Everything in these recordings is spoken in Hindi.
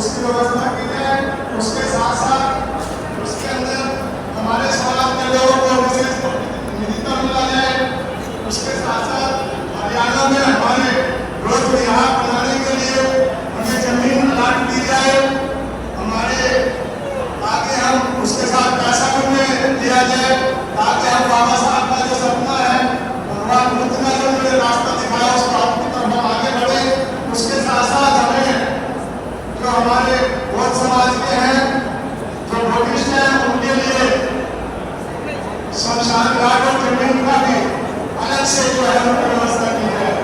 उसकी व्यवस्था की जाए। उसके साथ साथ उसके अंदर हमारे समाज के लोगों को विशेष निधित्व मिला जाए। उसके साथ साथ हरियाणा में हमारे रोड विहार बनाने के लिए हमें जमीन लाट दी जाए। हमारे ताकि हम उसके साथ पैसा हमें दिया जाए, ताकि हम बाबा साहब का जो सपना है, भगवान बुद्ध का जो मुझे रास्ता दिखाया उस बात की तरफ हम आगे बढ़े। उसके साथ साथ हमें जो हमारे बौद्ध समाज के हैं, जो बुद्धिस्ट हैं, उनके लिए शमशान घाट और जमीन का भी अलग से जो है उनकी व्यवस्था की है।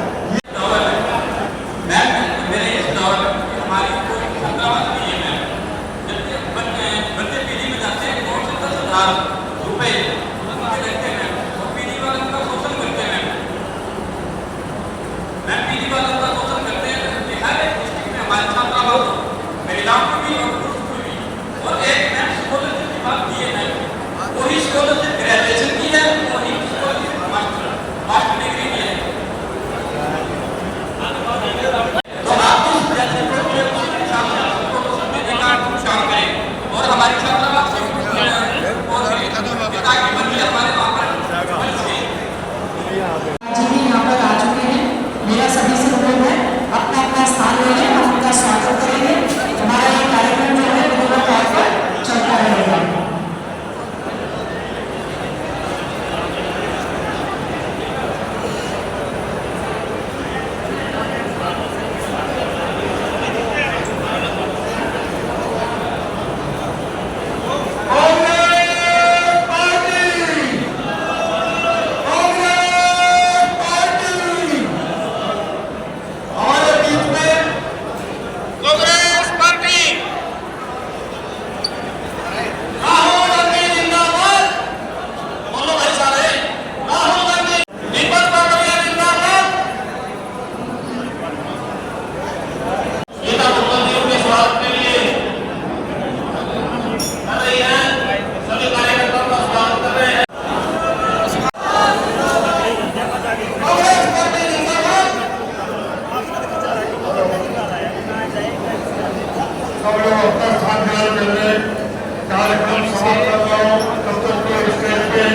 कार्यक्रम समाप्त कर रहा हूँ। तब तक के स्टेज पे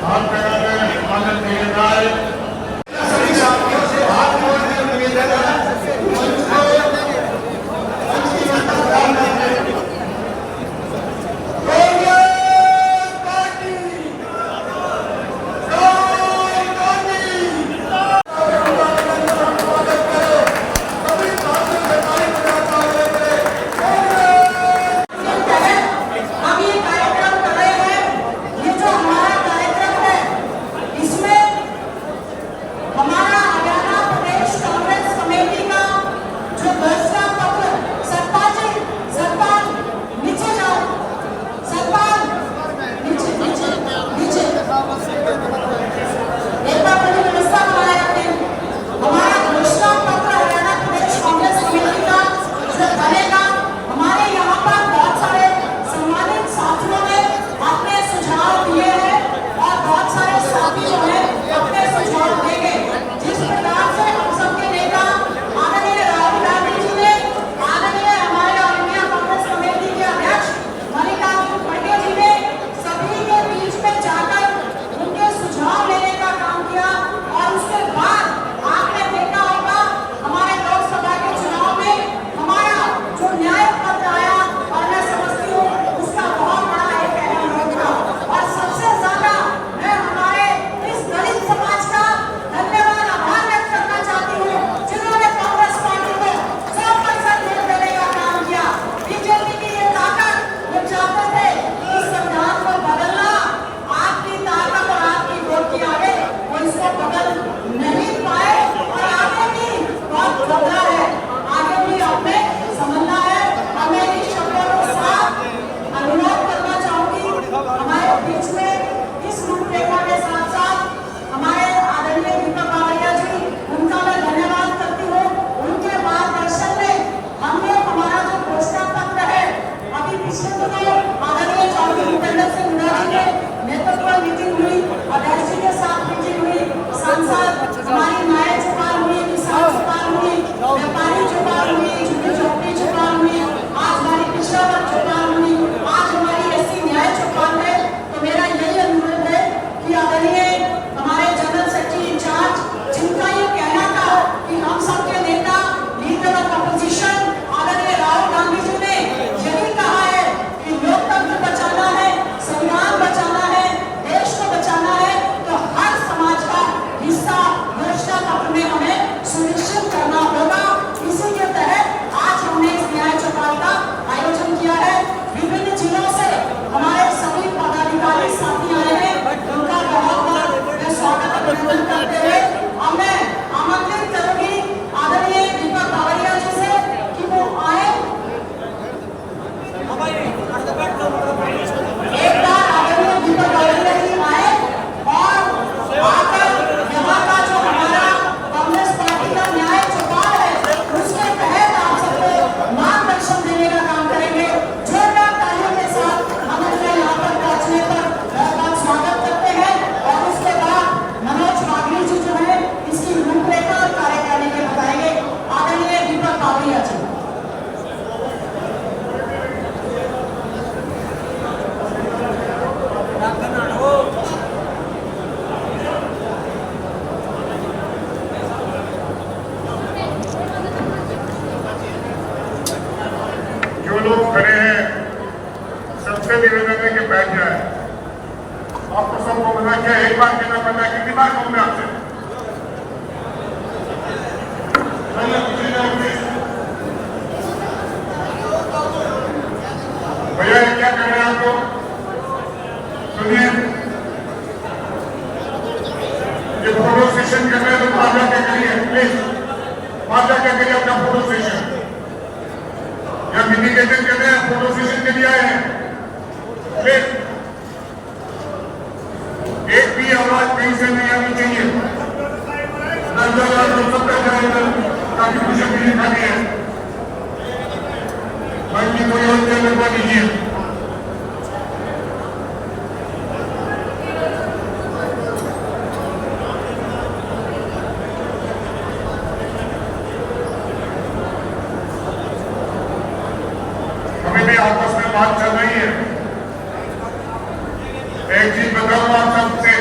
हाथ लगाने आनंद दिए जाए। सभी साथियों से हाथ जोड़ने निवेदन है। जो लोग खड़े हैं सबसे निवेदन है कि बैठ जाए। आपको सबको मना किया, एक बार कहना पड़ता है, कितनी बार कहूँ मैं आपसे? भैया ये क्या कर रहे हैं आपको? सुनिए, ये फोटो सेशन कर रहे हैं तो वहां जाके करिए प्लीज, वहां जाके करिए अपना फोटो सेशन। या मीटिंग अटेंड कर रहे हैं, फोटो सेशन के लिए आए हैं, प्लीज एक भी आवाज कहीं से नहीं आनी चाहिए। सबका काफी खुशी मिली खानी है, बाकी कोई और क्या लगवा दीजिए। हमें भी आपस में बात चल रही है। एक चीज बताऊं आप सबसे,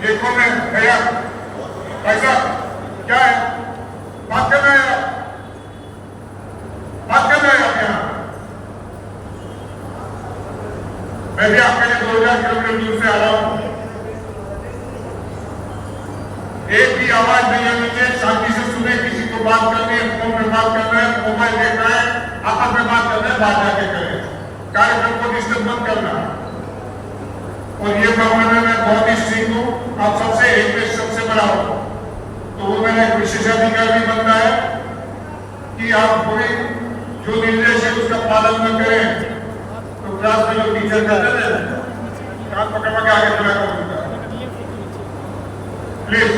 ये कौन है भैया? भाई साहब क्या है? बात करना है आप, बात करना है आप यहाँ। मैं भी आपके लिए 2000 किलोमीटर दूर से आ रहा हूं। एक भी आवाज नहीं आनी चाहिए, शांति से सुने। किसी को बात करनी है, फोन में बात करना है, मोबाइल देखना है, आपस में बात करना है, बात जाके करें। कार्यक्रम को डिस्टर्ब मत करना। और ये मामले में मैं बहुत ही स्ट्रिक्ट हूँ, आप सबसे एक में सबसे बड़ा हो तो वो मेरा एक विशेषाधिकार भी बनता है कि आप पूरी जो निर्देश है उसका पालन न करें तो क्लास में जो टीचर कहते हैं कान पकड़ के आगे चला करूंगा। प्लीज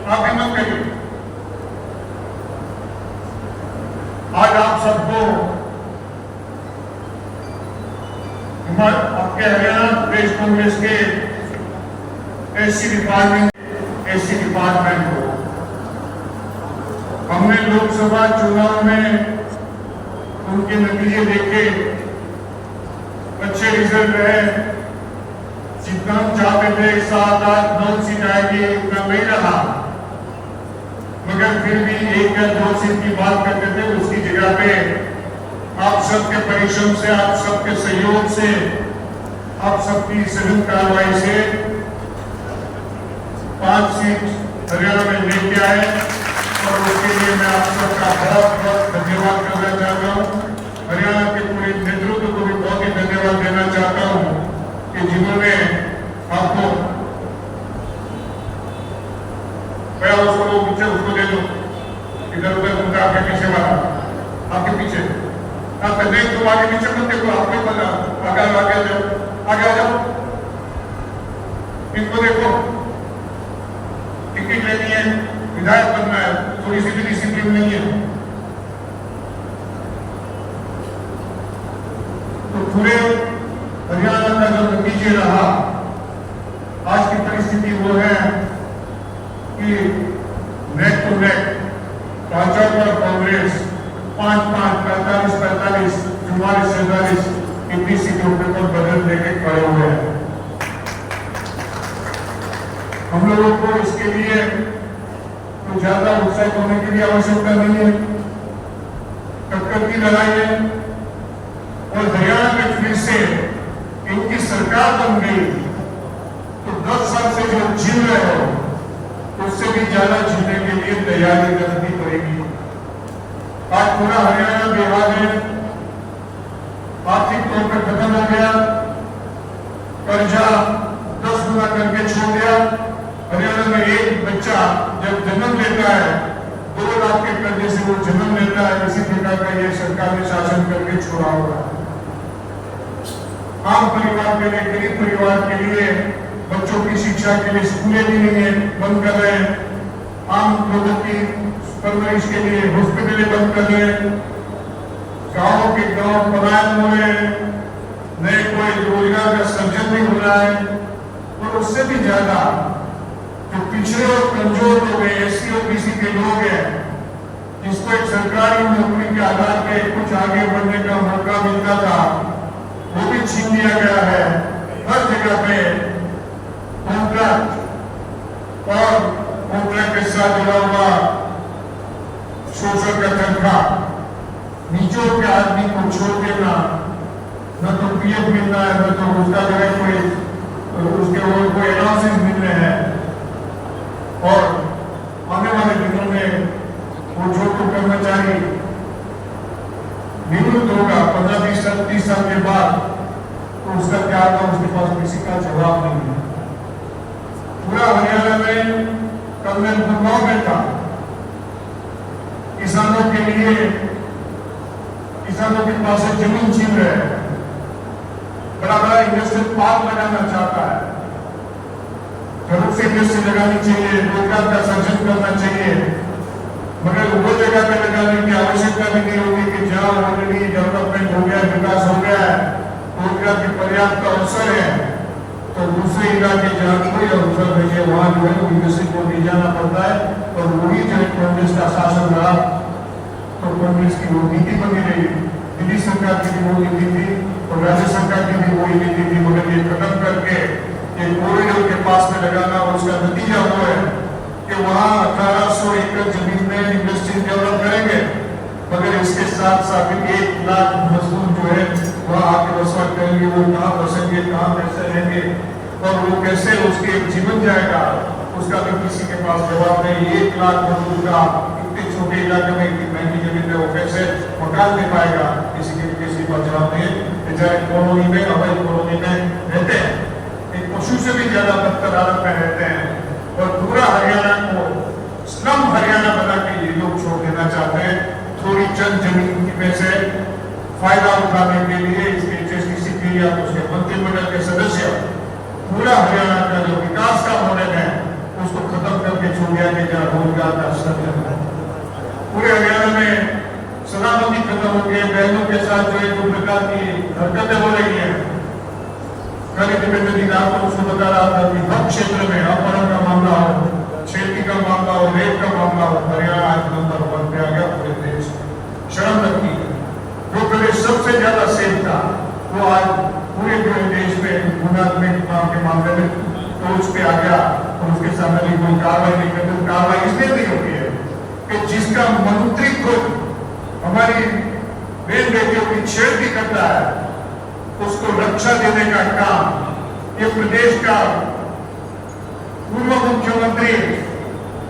आप हिम्मत करिए। आज आप सबको आपके हरियाणा प्रदेश कांग्रेस के एससी डिपार्टमेंट को हमने लोकसभा चुनाव में उनके नतीजे देखे, अच्छे रिजल्ट रहे। जितना हम चाहते थे 7, 8, 9 सीट आएगी उतना नहीं रहा, मगर फिर भी 1 या 2 सीट की बात करते थे। उसकी जगह पे आप सबके परिश्रम से, आप सबके सहयोग से, आप सबकी सघन कार्रवाई से 5 सीट हरियाणा में लेके आए और उसके लिए मैं आप सबका बहुत बहुत धन्यवाद करना चाहता हूँ। हरियाणा के पूरे नेतृत्व को भी बहुत ही धन्यवाद देना चाहता हूँ कि जिन्होंने आपको उसको पीछे उसको दे दो, इधर उधर घूमता आपके पीछे वाला, आपके पीछे आप नहीं तो आगे पीछे मत देखो, आपको पता आगे आगे जाओ, आगे आ जाओ, इनको देखो। टिकट लेनी है, विधायक बनना है, थोड़ी सी भी डिसिप्लिन नहीं है तो पूरे हरियाणा का जो नतीजे रहा, आज की परिस्थिति वो है कि नेक टू नेक भाजपा और कांग्रेस 5-5, 45-45, 44-47 इतनी सीटों पर बदल देके खड़े हुए हैं। हम लोगों को इसके लिए तो ज्यादा उत्साहित होने की भी आवश्यकता नहीं है, टक्कर की लड़ाई है। और हरियाणा में फिर से इनकी सरकार बन गई तो 10 साल से जो झील रहे हो उससे भी ज्यादा झीलने के लिए तैयारी करनी पड़ेगी। आज पूरा हरियाणा बेहाल है, आर्थिक तौर पर खत्म हो गया, कर्जा 10 गुना करके छोड़ दिया। हरियाणा में एक बच्चा जब जन्म लेता है 2 लाख के कर्जे से वो जन्म लेता है। इसी प्रकार का ये सरकार ने शासन करके छोड़ा हुआ है। आम परिवार के लिए, गरीब परिवार के लिए बच्चों की शिक्षा के लिए स्कूलें भी नहीं है, बंद कर रहे हैं। आम लोगों की परवरिश के लिए हॉस्पिटलें बंद कर रहे हैं। गाँव के गाँव पलायन हो रहे हैं, नए कोई रोजगार का सर्जन नहीं हो रहा है। और उससे भी ज्यादा जो पिछड़े और कमजोर लोग हैं, एससी और बीसी के लोग हैं, जिसको एक सरकारी नौकरी के आधार पे कुछ आगे बढ़ने का मौका मिलता था, वो भी छीन लिया गया है। हर जगह पे कॉन्ट्रैक्ट और कॉन्ट्रैक्ट के साथ जुड़ा हुआ शोषण का चरखा नीचों के आदमी को छोड़ देना, न तो पीएफ मिलना है, न तो उसका जो है कोई उसके कोई एनाउंसेस मिल रहे हैं। और आने वाले दिनों में वो जो तो कर्मचारी निवृत्त होगा 15-20 साल 30 साल के बाद, तो उसका क्या होगा, उसके पास किसी का जवाब नहीं है। पूरा हरियाणा में कल मैं गुड़गांव में था, किसानों के लिए, किसानों के पास से जमीन छीन रहे हैं, बड़ा बड़ा इंडस्ट्रियल पार्क लगाना चाहता है, जरूर से इंडस्ट्री लगानी चाहिए, रोजगार का सृजन करना चाहिए, मगर वो जगह पे लगाने की आवश्यकता भी नहीं होगी कि जहाँ ऑलरेडी डेवलपमेंट हो गया, विकास हो गया है, रोजगार के पर्याप्त अवसर है, तो दूसरे इलाके जहाँ कोई अवसर नहीं है वहाँ जो है इंडस्ट्री को ले जाना पड़ता है। और वही जो है कांग्रेस का शासन रहा, तो कांग्रेस की वो नीति बनी रही, दिल्ली सरकार की भी वो नीति थी और राज्य सरकार की भी वही नीति थी, मगर ये खत्म करके ये कॉरिडोर के पास में लगाना, और उसका नतीजा वो है कि वहाँ 1800 एकड़ जमीन में इंडस्ट्री डेवलप करेंगे, मगर इसके साथ साथ 1 लाख मजदूर जो है वहाँ आके बसवाट करेंगे, वो कहाँ बसेंगे, कहाँ कैसे रहेंगे और वो कैसे उसके जीवन जाएगा, उसका भी किसी के पास जवाब नहीं। 1 लाख मजदूर का इतने छोटे इलाके में इतनी महंगी जमीन में वो कैसे मकान दे पाएगा, किसी के पास जवाब नहीं है। चाहे कॉलोनी में, अवैध कॉलोनी में रहते हैं, एक पशु से भी ज्यादा बदतर हालत में रहते हैं, और पूरा हरियाणा को स्लम हरियाणा बना के ये लोग छोड़ देना चाहते हैं, थोड़ी चंद जमीन में से फायदा उठाने के लिए। इसके HSDC या उसके मंत्रिमंडल के सदस्य पूरा हरियाणा का जो विकास का मॉडल है उसको खत्म करके छोड़ दिया कि जहाँ रोजगार का सृजन है। पूरे हरियाणा में सलामती खत्म हो गई, बहनों के साथ जो एक प्रकार की हरकतें हो रही है। कल दिवेंद्र जी आपको उसको बता रहा था कि हर क्षेत्र में अपहरण का मामला हो, छेड़ती का मामला हो, रेप का मामला हो, हरियाणा आज नंबर 1 पे आ गया पूरे देश। शर्म लगती है, जो प्रदेश सबसे ज्यादा सेफ था वो आज पूरे देश में गुनाह के मामले में टोच पे आ गया, और उसके सामने भी कोई कार्रवाई नहीं करती। कार्रवाई इसलिए नहीं होती है कि जिसका मंत्री खुद हमारी बहन बेटियों की छेड़ती करता है, उसको रक्षा देने का काम ये प्रदेश का पूर्व मुख्यमंत्री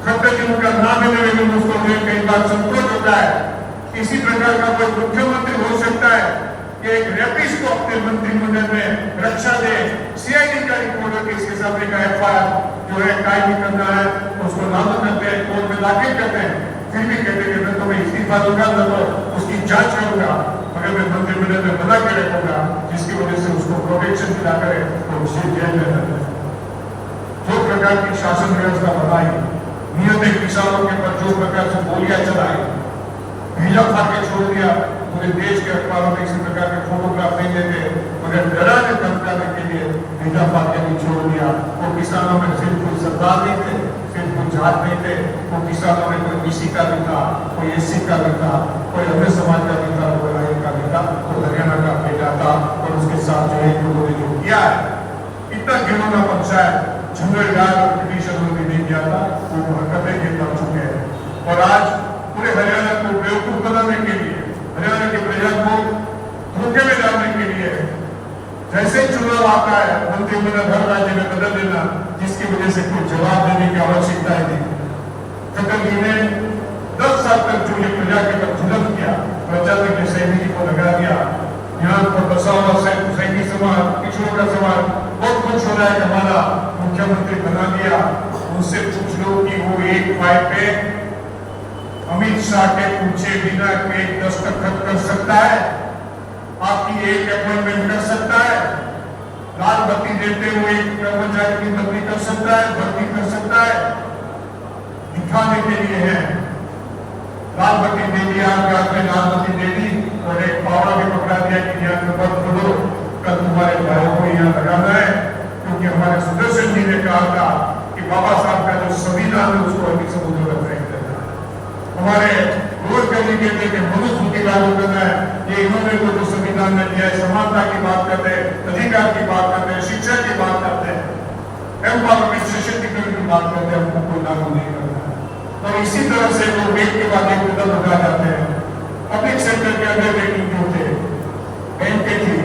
खट्टर जी का नाम लेने में उसको कई बार संकोच होता है। इसी प्रकार का कोई मुख्यमंत्री हो सकता है कि एक रेपिस्ट को अपने मंत्रिमंडल में रक्षा दे, CID का रिपोर्ट है कि इसके साथ एक FIR जो है कायम करना है, उसको लागू करते हैं, कोर्ट में दाखिल करते हैं, फिर भी कहते हैं तो मैं इस्तीफा दूंगा, तो उसकी जांच करूंगा, मगर मैं मंत्रिमंडल में बना के रखूंगा, जिसकी वजह से उसको प्रोटेक्शन दिला करे तो उसे जेल में रहना है। जो प्रकार की शासन व्यवस्था बनाई, नियत किसानों के पर जो प्रकार से गोलियां चलाई, भेजा फाके छोड़ दिया, पूरे देश के अखबारों में इसी प्रकार के फोटोग्राफ नहीं देते, मगर डराने धमकाने के लिए भेजा फाके भी छोड़ दिया। वो किसानों में सिर्फ कोई सरदार नहीं थे, सिर्फ कोई जात नहीं थे, वो किसानों में कोई BC का भी था, कोई SC का भी था, कोई अन्य समाज का भी था, कोई राय का भी था, तो हरियाणा का बेटा था। और उसके साथ जो है लोगों ने जो किया है, इतना घिनौना पंचायत जनरल डायर और ब्रिटिशरों ने नहीं किया था, वो हरकतें के कर चुके हैं। और आज पूरे हरियाणा को बेवकूफ बनाने के लिए, हरियाणा की प्रजा को धोखे में डालने के लिए, जैसे चुनाव आता है मंत्रिमंडल हर राज्य में बदल देना, जिसकी वजह से कोई जवाब देने की आवश्यकता ही नहीं। खट्टर जी ने 10 साल तक जो ये प्रजा के पर जुल्म किया, प्रजा के सैनिक को लगा दिया, यहाँ पर बसा हुआ सैनिक समाज, पिछड़ों का समाज बहुत खुश हो रहा है कि हमारा मुख्यमंत्री बना दिया। उनसे पूछ लो कि वो एक फाइल पे अमित शाह के पूछे बिना एक दस्तखत कर सकता है, आपकी एक अपॉइंटमेंट कर सकता है, लाल बत्ती देते हुए एक कर्मचारी की बदली कर सकता है, भर्ती कर सकता है, दिखाने के लिए है। लाल बत्ती दे दिया, आपने लाल बत्ती दे दी और एक पावड़ा भी पकड़ा दिया कि यहाँ पे मत करो, कल तुम्हारे भाइयों को यहाँ लगाना है, क्योंकि हमारे सुदर्शन जी ने कहा था कि बाबा साहब का जो संविधान है उसको अभी समुद्र में फेंक देना है। हमारे रोज करने के लिए मनुस्मृति लागू करना है, ये इन्होंने जो संविधान में दिया है, समानता की बात करते हैं, अधिकार की बात करते हैं, शिक्षा की बात करते हैं, एम्पावरमेंट सशक्तिकरण की बात करते हैं, हमको कोई लागू नहीं करना है। और इसी तरह से वो एक के बाद एक कदम उठा जाते हैं। पब्लिक सेक्टर के अंडरटेकिंग जो थे, बैंकें थी,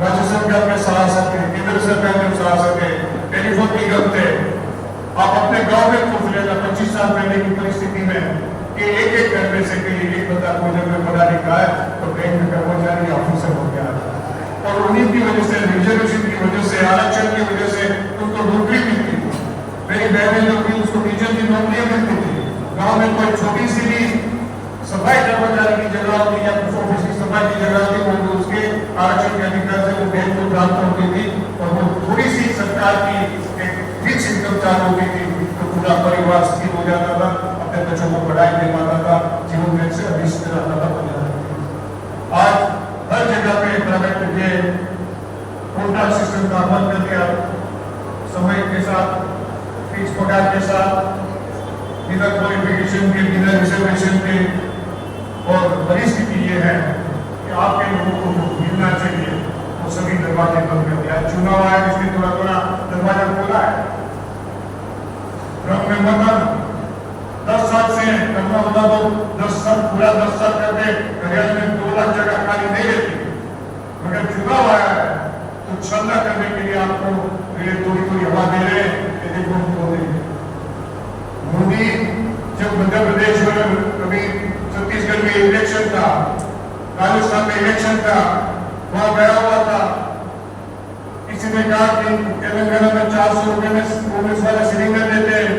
राज्य सरकार के सहायक थे, केंद्र सरकार के सहायक थे, टेलीफोन निगम थे। आप अपने गांव में पूछ लेना 25 साल पहले की परिस्थिति में कि एक घर में से कहीं एक बंदा भोजन में पढ़ा लिखा है तो बैंक में कर्मचारी ऑफिसर हो गया। और उन्हीं की वजह से, रिजर्वेशन की वजह से, आरक्षण की वजह से उनको नौकरी मिलती थी। मेरी बहनें जो थी उसको टीचर की नौकरियां मिलती थी। गाँव में कोई छोटी सी भी सफाई कर्मचारी की जगह होती या कुछ ऑफिस की सफाई की जगह होती वो उसके आरक्षण के अधिकार से वो बैंक को प्राप्त होती थी। और वो थोड़ी सी सरकार की एक फिक्स इनकम चालू होती थी तो पूरा परिवार स्थिर हो जाता था, अपने बच्चों को पढ़ाई दे पाता था, जीवन में से अधिष्ठित रहता था, बन जाता था। आज हर जगह पे प्राइवेट ये कॉन्ट्रैक्ट सिस्टम का अमल करके आप समय के साथ फिक्स पगार के साथ बिना क्वालिफिकेशन के, बिना रिजर्वेशन के, और परिस्थिति ये है कि आपके लोगों को जो मिलना चाहिए वो सभी दरवाजे बंद कर दिया। चुनाव आया इसलिए थोड़ा थोड़ा दरवाजा खोला है। ड्रम में मतदान 10 साल से करना होता तो 10 साल पूरा 10 साल करके हरियाणा में 2 लाख जगह खाली नहीं रहती। मगर चुनाव आया है तो छलना करने के लिए आपको थोड़ी थोड़ी हवा दे रहे हैं। मोदी जब मध्य प्रदेश में, कभी छत्तीसगढ़ में इलेक्शन था, राजस्थान में इलेक्शन था, वहां गया हुआ था। किसी ने कहा कि तेलंगाना में 400 रुपए में कांग्रेस वाले सिलेंडर देते हैं,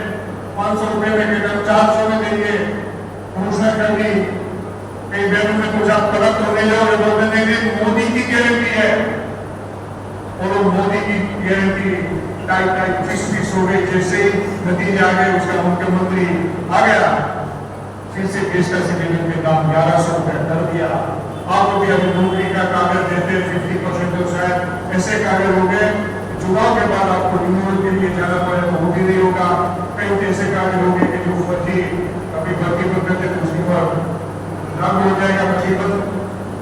500 रुपए में केवल 400 में देंगे। घोषणा कर दी। कई बहनों ने पूछा परत तो नहीं जाओगे, बोलते नहीं, मोदी की गारंटी है। और वो मोदी की गारंटी टाइट फिक्स हो गई। जैसे ही नतीजे आ गए उसका मुख्यमंत्री आ गया, फिर से गैस का सिलेंडर के दाम 1100 रुपए कर दिया। आपको भी अभी नौकरी का कागज देते हैं 50% तो शायद ऐसे कागज हो गए। चुनाव के बाद आपको रिन्यूअल के लिए जाना पड़े तो वो भी नहीं होगा। कई ऐसे कागज हो गए कि जो फर्जी अभी भर्ती पर करते तो उसके पर लागू हो जाएगा भर्ती पर,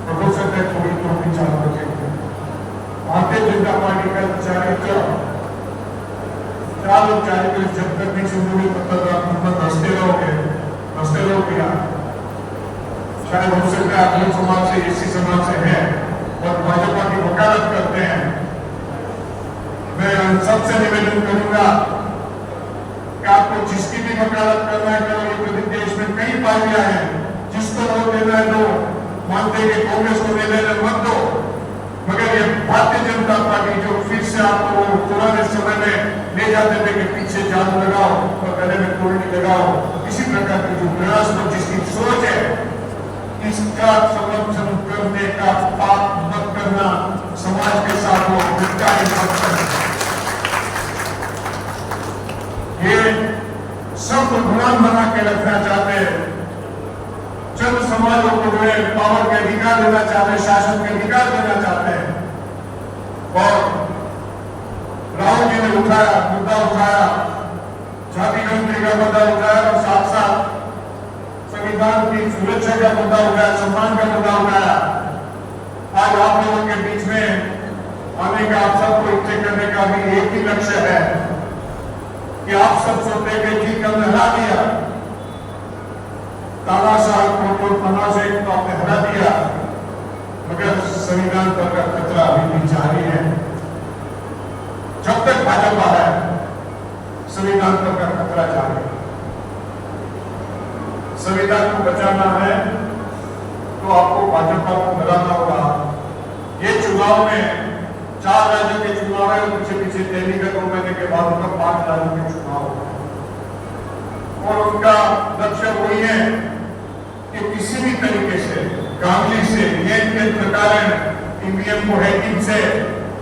और हो सकता है थोड़ी नौकरी चालू हो जाएगी। भारतीय जनता पार्टी का चारित्र जब तक नहीं सुनोगे तब तक आप हंसते रहोगे। शायद हो सकता है आप समाज से, इसी समाज से है और भाजपा की वकालत करते हैं। मैं सबसे निवेदन करूंगा कि आपको जिसकी भी वकालत करना है करो। ये प्रदेश में कई पार्टियां हैं, जिसको वोट देना है दो, मानते कि कांग्रेस को दे देना मत दो, मगर ये भारतीय जनता पार्टी जो फिर से आपको पुराने समय में ले जाते थे कि पीछे जादू लगाओ और गले में तोड़नी लगाओ, इसी प्रकार की जो प्रयास पर जिसकी सोच है, इसका समर्थन करने का पाप मत करना। समाज के साथ वो भिखारी मत करना। ये सब गुलाम बना के रखना चाहते हैं। चंद समाजों को जो है पावर के अधिकार देना चाहते हैं, शासन के अधिकार देना चाहते हैं। और राहुल जी ने मुद्दा उठाया, जाति गणतंत्र का मुद्दा उठाया और साथ साथ संविधान की सुरक्षा का मुद्दा उठाया, सम्मान का मुद्दा उठाया। आज आप लोगों के बीच में आने का, आप सबको इकट्ठे करने का भी एक ही लक्ष्य है कि आप सब सोचते हैं कि हमने हरा दिया, तानाशाह को पन्ना से तो आपने हरा दिया, मगर संविधान पर का खतरा अभी भी जारी है। जब तक भाजपा है संविधान पर का खतरा जारी है। संविधान को बचाना है तो आपको भाजपा को हराना होगा। ये चुनाव में 4 राज्यों के चुनाव है, पीछे दिल्ली का 2 महीने के बाद उनका 5 राज्यों के चुनाव होगा। और उनका लक्ष्य वही है कि किसी भी तरीके से, गांधी से, के प्रकार ईवीएम को हैकिंग से,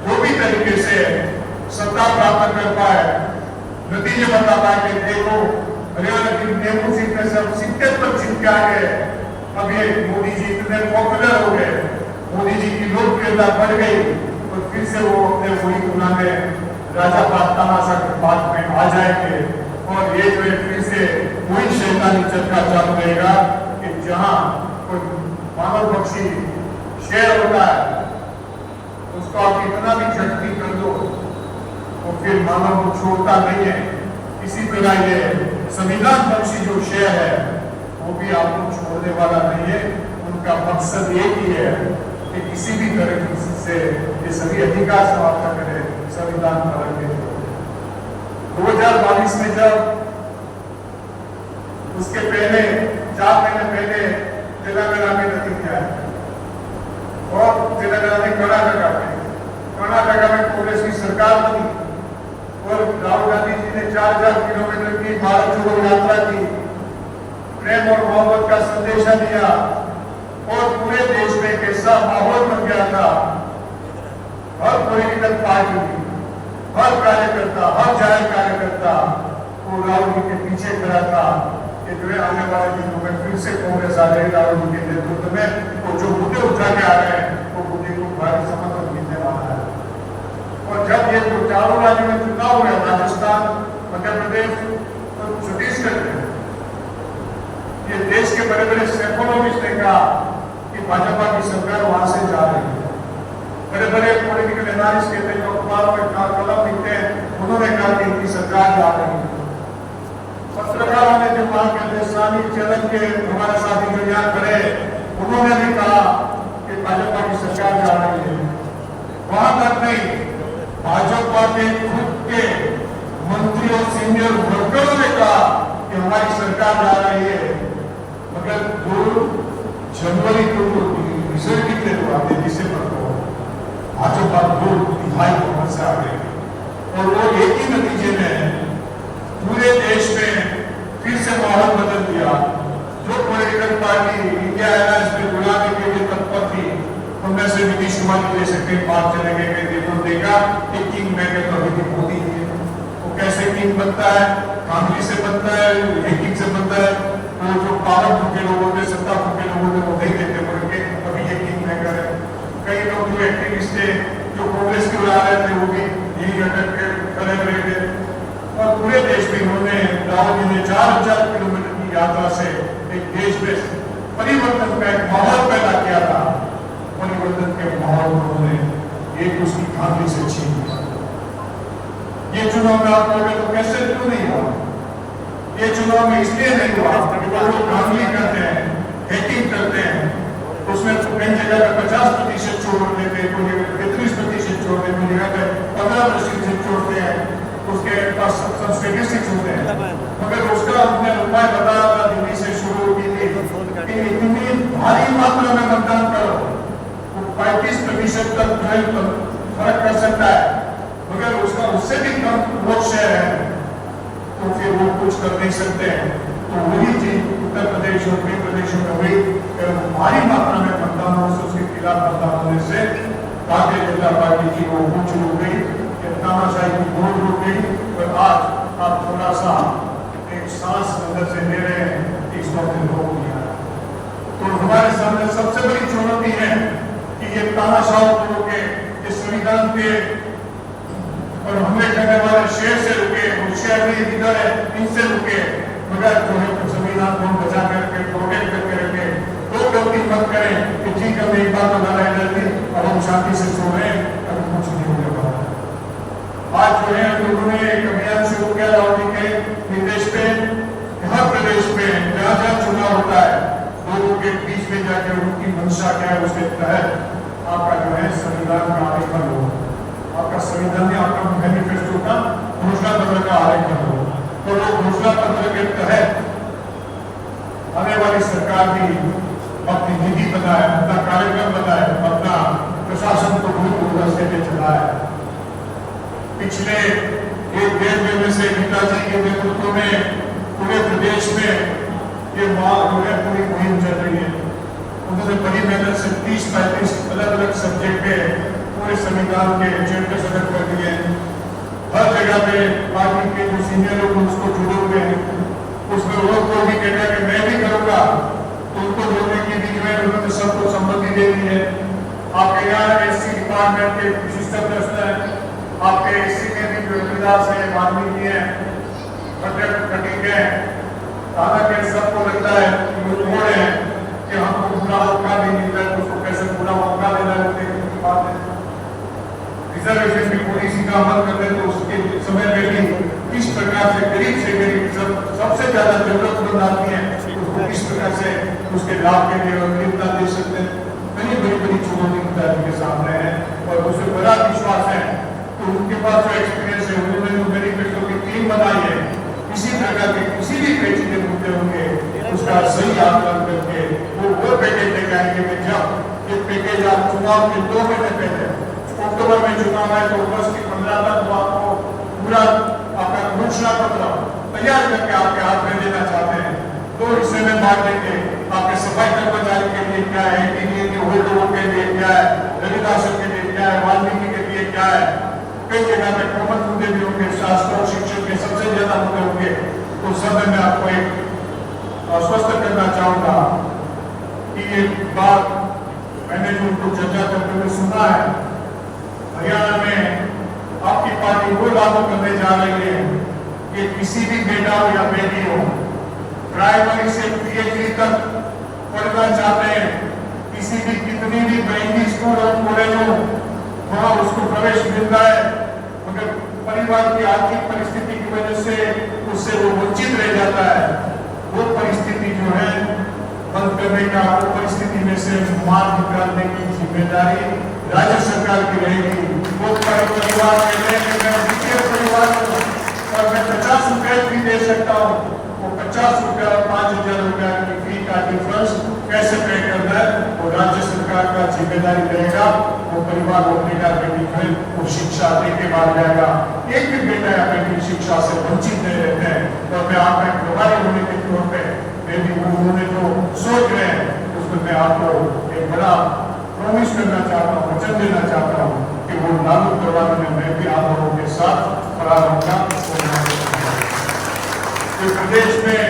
जो भी तरीके से सत्ता प्राप्त कर पाए, नतीजे बता पाए कि देखो हरियाणा की नेहरू सीट में सब 70 पर जीत के आ गए। अब ये मोदी जी इतने पॉपुलर हो गए, मोदी जी की लोकप्रियता बढ़ गई, तो फिर से वो अपने वही पुराने राजा तानाशाह के बात में आ जाएंगे। और ये जो है फिर से वही शैतानी चक्का चालू रहेगा कि जहां कोई मानव पक्षी शेर होता है उसको आप इतना भी झटकी कर दो तो फिर मानव को छोड़ता नहीं है। इसी तरह ये संविधान बख्शी जो शेर है वो भी आपको छोड़ने वाला नहीं है। उनका मकसद एक ही है कि किसी भी तरह से ये सभी अधिकार समाप्त करें, संविधान पर के 2022 में जब उसके पहले 4 महीने पहले तेलंगाना में नतीजा है और तेलंगाना में कर्नाटका में कांग्रेस की सरकार बनी और राहुल गांधी जी ने 4000 किलोमीटर की भारत जोड़ो यात्रा की, प्रेम और मोहब्बत का संदेशा दिया और पूरे देश में कैसा माहौल बन गया था। हर पॉलिटिकल पार्टी, हर कार्यकर्ता, हर जाहिर कार्यकर्ता वो राहुल जी के पीछे खड़ा था कि जो है आने वाले दिनों में फिर से कांग्रेस आ रही राहुल जी के नेतृत्व में और जो मुद्दे उठा के आ रहे हैं वो मुद्दे को भारी समर्थन मिलने वाला है। और जब ये जो चारों राज्यों में चुनाव हुआ, राजस्थान, मध्य प्रदेश और छत्तीसगढ़ में, ये देश के बड़े बड़े इकोनॉमिस्ट ने कहा कि भाजपा की सरकार वहां से जा रही है। बड़े बड़े पॉलिटिकल एनालिस्ट कहते हैं, जो अखबारों में कलम लिखते हैं, उन्होंने कहा कि इनकी सरकार जा रही है। पत्रकारों ने जो कहा कि स्वामी चरण के हमारे साथी जो यहाँ खड़े, उन्होंने भी कहा कि भाजपा की सरकार जा रही है। वहां तक नहीं, भाजपा के खुद के मंत्री और सीनियर वर्करों ने कहा कि हमारी सरकार जा रही है। मगर 2 जनवरी को रिजल्ट कितने हुआ थे, दिसंबर को भाजपा 2/3 बहुमत से आ गई और वो एक ही नतीजे में पूरे देश में फिर से माहौल बदल दिया। जो पॉलिटिकल पार्टी इंडिया अलायंस में बुलाने के लिए तत्पर थी, उनमें से नीतीश कुमार जी जैसे कई बात चले गए देखो देखा कि किंग मेकर तो अभी मोदी है। वो कैसे किंग बनता है, कांग्रेस से बनता है, किंग से बनता है। वो जो पावरफुल के लोगों ने, सत्ताफुल के लोगों ने वो नहीं देते बोल के अभी ये किंग मेकर है। कई लोग जो एक्टिविस्ट थे जो कांग्रेस के उड़ा रहे थे वो भी यही अटक के खड़े रहे थे। और पूरे देश में उन्होंने राहुल जी ने 4000 किलोमीटर की यात्रा से एक देश में परिवर्तन का एक माहौल पैदा किया था। परिवर्तन के माहौल को उन्होंने एक उसकी खामी से छीन लिया। ये चुनाव में आप कहोगे तो कैसे क्यों नहीं हुआ? ये चुनाव में इसलिए नहीं हुआ कि वो लोग धांधली करते हैं, हैकिंग करते हैं। उसमें तो कई जगह पर 50% छोड़ देते, कोई जगह 33% छोड़ देते, कोई जगह पर 15% छोड़ते हैं। उसके पास सब स्टेटिस्टिक्स होते हैं, मगर उसका हमने उपाय बताया था दिल्ली से शुरू की थी कि इतनी भारी मात्रा में मतदान करो, वो 35% तक फर्क कर सकता है। मगर उसका उससे भी कम वोट शेयर है तो फिर वो कुछ कर नहीं सकते हैं। तो वही चीज उत्तर प्रदेश और कई प्रदेशों में हुई, भारी मात्रा में मतदान हो, उसके खिलाफ मतदान होने से भारतीय जनता पार्टी की वो ऊंच हो गई, तानाशाही की वोट रुक गई। और आज आप थोड़ा सा एक सांस अंदर से ले रहे हैं, इस वक्त रोक दिया। तो हमारे सामने सबसे बड़ी चुनौती है कि ये तानाशाह को रोके, इस संविधान पे और हमले करने वाले शेर से रुके, होशियार नहीं इधर है, इनसे रुके। मगर जो है संविधान को बचा करके प्रोटेक्ट करके रखे। तो गलती मत करें कि ठीक है एक बार तो लड़ाई लड़ती और हम शांति से सो रहे हैं, अभी कुछ नहीं होने वाला। आज जो है लोगों ने एक अभियान शुरू किया राहुल जी के निर्देश पे, हर प्रदेश में जहाँ जहाँ चुनाव होता है लोगों के बीच में जाकर उनकी मंशा क्या है उसके तहत आपका जो है संविधान का आलेखन हो, आपका संविधान में आपका मैनिफेस्टो का घोषणा पत्र का आलेखन हो। तो लोग घोषणा पत्र के तहत आने वाली सरकार भी अपनी नीति बनाए, अपना कार्यक्रम बनाए, अपना प्रशासन को भूल रास्ते पे चलाए। पिछले 1-1.5 महीने से नेताजी के नेतृत्व में पूरे प्रदेश में ये पूरी मुहिम चल रही है। उन्होंने बड़ी मेहनत से 30-35 अलग-अलग सब्जेक्ट पे पूरे संविधान के चैप्टर खत्म कर दिए। हर जगह पे पार्टी के जो सीनियर लोग उसको जुड़े हुए हैं, उसमें वो कोई भी कहता है कि मैं भी करूँगा, तो उनको जोड़ने की भी जो है उन्होंने सबको सम्मति दे दी है। आपके यहाँ एससी डिपार्टमेंट के विशिष्ट प्रश्न है, आपके एससी में भी जो विकास है, वाल्मीकि है, कटिंग है, हालांकि सबको लगता है कि वो मोड़ है कि हमको पूरा मौका नहीं मिल रहा है, उसको कैसे पूरा मौका देना है, उसकी बात है। रिजर्वेशन की पॉलिसी का अमल करते तो उसके समय में भी किस प्रकार प्रकार से गरीब से गरीब सबसे ज्यादा जरूरतमंद आदमी है उसको किस प्रकार से उसके लाभ के लिए और कितना दे सकते हैं। कई बड़ी बड़ी चुनौती के सामने है और मुझे बड़ा विश्वास है कि उनके पास जो एक्सपीरियंस है उन्होंने जो मैनिफेस्टो की टीम बनाई है किसी प्रकार के किसी भी पेचीदे मुद्दे होंगे उसका सही आकलन करके वो पैकेज लेके आएंगे कि जब ये पैकेज आप चुनाव के 2 महीने पहले अक्टूबर में चुनाव है तो अगस्त की 15 तक आपको पूरा आपका घोषणा पत्र तैयार करके आपके हाथ में देना चाहते हैं। 2 हिस्से में बांट देंगे। आपके सफाई कर्मचारी के लिए क्या है, एनटीए के होल्डरों के लिए क्या है, रविदासन के लिए क्या है, वाल्मीकि के लिए क्या है। कई जगह पे कॉमन मुद्दे भी होंगे, शास्त्र और शिक्षण के सबसे ज्यादा मुद्दे होंगे। तो सब में मैं आपको एक आश्वस्त करना चाहूंगा कि ये बात मैंने जो उनको चर्चा करते हुए सुना है, हरियाणा में आपकी पार्टी वो लागू करने जा रही है कि किसी भी बेटा हो या बेटी हो प्राइमरी से पीएचडी तक पढ़ना चाहते हैं, किसी भी कितनी भी महंगी स्कूल और कॉलेज हो वहां उसको प्रवेश मिलता है, मगर परिवार की आर्थिक परिस्थिति की वजह से उससे वो वंचित रह जाता है। वो परिस्थिति जो है बंद करने का, वो परिस्थिति में से मार निकालने की जिम्मेदारी राज्य सरकार की रहेगी। वो परिवार कहते हैं कि मैं द्वितीय परिवार हूँ और मैं 50 रुपए भी दे सकता हूँ, वो 50 रुपया और 5,000 रुपया की फी का डिफरेंस कैसे पे करना है वो राज्य सरकार का जिम्मेदारी रहेगा। वो परिवार वो बेटा बेटी फिर वो शिक्षा देके बाद जाएगा। एक भी बेटा या बेटी शिक्षा से वंचित नहीं रहते हैं। तो मैं आपका प्रभारी होने के तौर पर मैं भी उन्होंने जो सोच रहे हैं उसमें मैं आपको एक बड़ा प्रॉमिस करना चाहता हूँ, वचन देना चाहता हूँ कि वो लागू करवाने में मैं भी आप लोगों के साथ खड़ा रहूंगा। प्रदेश में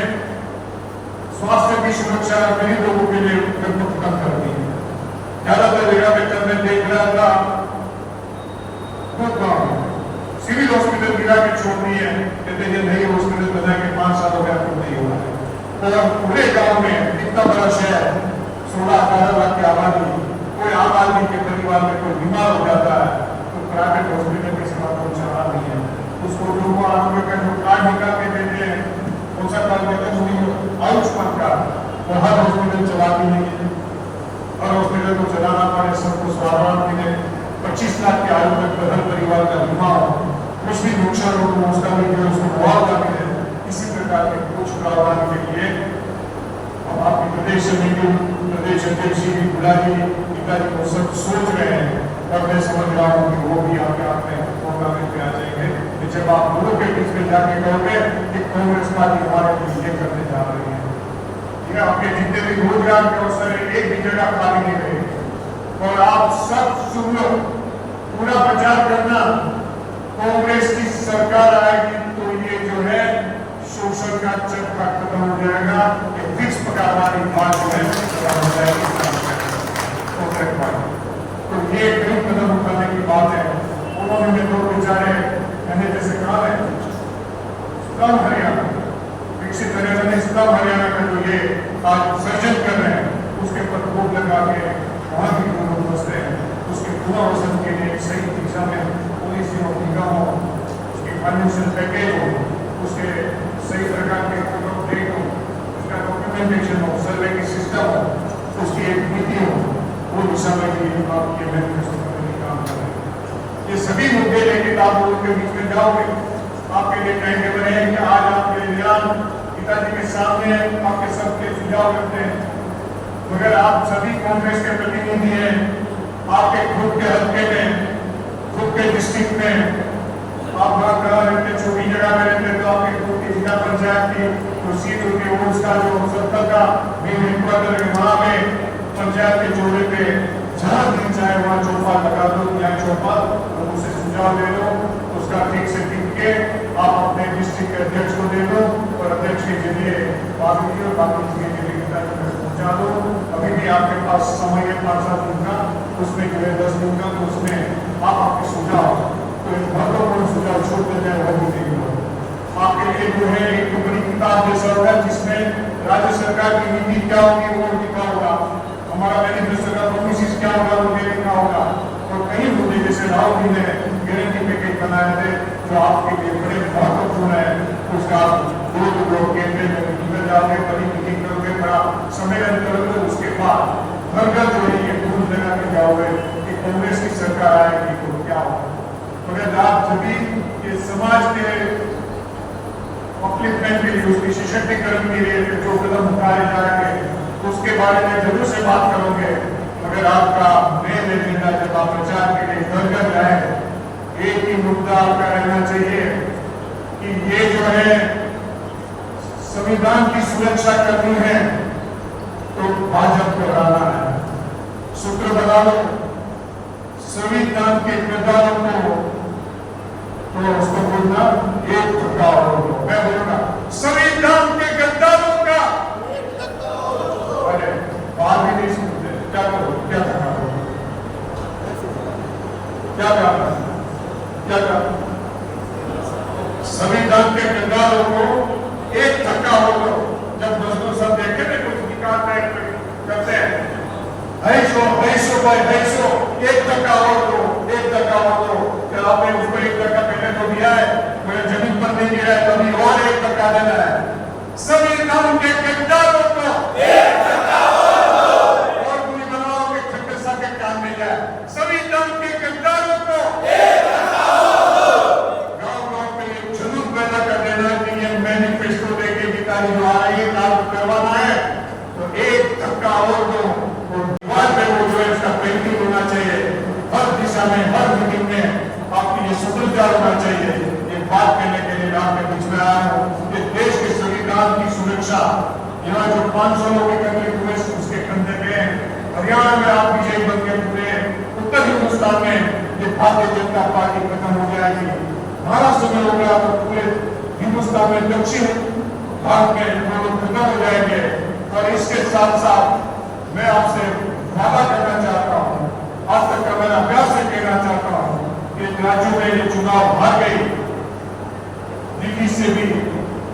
स्वास्थ्य की सुरक्षा गरीब लोगों के लिए लगभग कम कर दी है। ज्यादातर जगह पे कल मैं देख रहा था सिविल हॉस्पिटल गिरा के छोड़ दी है, कहते हैं नई हॉस्पिटल बना के 5 साल हो गया तो नहीं हुआ है। और पूरे गांव में इतना बड़ा शहर 16-18 लाख की आबादी, कोई आम आदमी के परिवार में कोई बीमार हो जाता है तो प्राइवेट हॉस्पिटल के सिवा कोई चारा नहीं है। उसको लोगों आदमी का जो कार्ड निकाल के देते हैं, कौन सा कार्ड देते हैं, आयुष्मान कार्ड, वो हर हॉस्पिटल चलाती नहीं है। हर हॉस्पिटल को चलाना पड़े, सबको स्वास्थ्य मिले, 25 लाख की आयु तक हर परिवार का बीमा हो, कुछ भी नुकसान हो तो उसका भी जो उसको मुआवजा मिले। इसी प्रकार के कुछ प्रावधान के लिए हम आपकी प्रदेश समिति, प्रदेश अध्यक्ष जी बुलारी पिताजी को सब सोच रहे हैं और मैं समझ रहा हूँ कि वो भी आपके हाथ में मौका मिलते आ जाएंगे कि जब आप लोगों के बीच में जाके कहोगे कि कांग्रेस पार्टी हमारे लिए ये करने जा रही है, ये आपके जितने भी रोजगार के अवसर है एक भी जगह खाली नहीं रहेगी। और आप सब सुन लो, पूरा प्रचार करना, कांग्रेस की सरकार आएगी तो ये जो है शोषण का चक्कर खत्म हो जाएगा, ये फिक्स पगार वाली बात जो है हो जाएगी। तो ये कई कदम उठाने की बात है। उन्होंने तो बेचारे मैंने जैसे कहा है स्लम हरियाणा, विकसित हरियाणा ने स्लम हरियाणा का जो ये आज सर्जन कर रहे हैं उसके पर रोक लगा के वहाँ भी लोग बसते हैं, उसके पुनर्वसन के लिए सही दिशा में पॉलिसी और निगम हो, उसके फाइनेंशियल पैकेज हो, उसके सही प्रकार के डेट हो, उसका डॉक्यूमेंटेशन हो, सर्वे की सिस्टम हो, उसकी एक नीति हो, वो दिशा में भी आपके मैनिफेस्टो में काम कर रहे हैं। ये सभी मुद्दे लेके आप लोगों के बीच में जाओगे, आपके लिए टाइम टेबल है कि आज आपके बयान पिताजी के सामने आपके सबके सुझाव रखते हैं, मगर आप सभी कांग्रेस के प्रतिनिधि हैं, आपके खुद के हल्के में, खुद के डिस्ट्रिक्ट में आप रहते, छोटी जगह में रहते तो आपके खुद की जिला पंचायत की जो सीट होती है उसका जो सत्तर का मेन हेडक्वार्टर है वहाँ में पंचायत के जोड़े पे जहाँ दिन चाहे वहाँ चौपाल लगा दो या चौपाल, तो उसे सुझाव दे दो, उसका ठीक से टिक के आप अपने डिस्ट्रिक्ट के अध्यक्ष को दे दो और अध्यक्ष के जरिए बाकी और बाकी चीजें के लिए पहुँचा दो। अभी भी आपके पास समय है 5-7 दिन का, उसमें जो है 10 दिन का, तो उसमें आप आपके सुझाव तो एक महत्वपूर्ण सुझाव छोड़ देते हैं वो भी नहीं हो। आपके लिए जो है एक बड़ी किताब जैसा होगा जिसमें राज्य सरकार की नीति क्या होगी वो लिखा होगा, हमारा मैनिफेस्टो का प्रोमिस क्या होगा वो लिखा होगा। और कई मुद्दे जैसे राहुल जी ने गारंटी पैकेज बनाए थे जो आपके लिए बड़े महत्वपूर्ण है, उसका दूध लोग केंद्र में निकल जाओगे, बड़ी मीटिंग करोगे, बड़ा सम्मेलन करोगे, उसके बाद घर घर जो है ये दूध लगा के जाओगे कि कांग्रेस की सरकार आएगी तो क्या होगा। मगर आप जब भी ये समाज के अपलिफ्टमेंट के लिए, उसके सशक्तिकरण के लिए जो कदम उठाए जाएंगे उसके बारे में जरूर से बात करोगे। मगर आपका मेन एजेंडा जब आप प्रचार के लिए घर घर जाए, एक ही मुद्दा आपका रहना चाहिए कि ये जो है संविधान की सुरक्षा करनी है तो भाजपा को हराना है। सूत्र बता दो संविधान के किरदारों को, तो उसको बोलना एक धक्का और दो। मैं बोलूंगा संविधान के गद्दारों का अरे बात ही नहीं सुनते, क्या करो, क्या धक्का हो, क्या करना, क्या करना। संविधान के गद्दारों को एक धक्का हो दो। जब मजदूर सब देखे ना कुछ निकालते करते हैं, एक धक्का और दो, एक धक्का और दो। क्या आपने उसको एक धक्का पहले तो दिया है, मेरे जमीन पर नहीं गिरा है, तभी और एक धक्का देना है। संविधान के गद्दारों को एक धक्का और दो, और पूरी बनाओ के छक्का के काम में जाए। संविधान के गद्दारों को एक धक्का और दो। गांव-गांव में एक जुनून पैदा कर देना कि ये मैनिफेस्टो देके गिटारी जो आ रही है काम करवाना है, तो एक धक्का और दो। पेंटिंग होना चाहिए हर दिशा में, हर मीटिंग में आपकी ये सुदृढ़ता होना चाहिए। ये बात कहने के लिए आपके बीच में आया हूँ कि देश के संविधान की सुरक्षा, यहाँ जो 500 लोग एकत्रित हुए उसके कंधे पे, हरियाणा में आप विजयी बन के पूरे उत्तर हिंदुस्तान में ये भारतीय जनता पार्टी खत्म हो जाएगी। महाराष्ट्र में हो गया तो पूरे हिंदुस्तान में दक्षिण भारत में लोग खत्म हो जाएंगे। और इसके साथ साथ मैं आपसे वादा करना चाहता हूँ, आज तक का मेरा अभ्यास से कहना चाहता हूँ कि राज्यों में ये चुनाव हार गई, दिल्ली से भी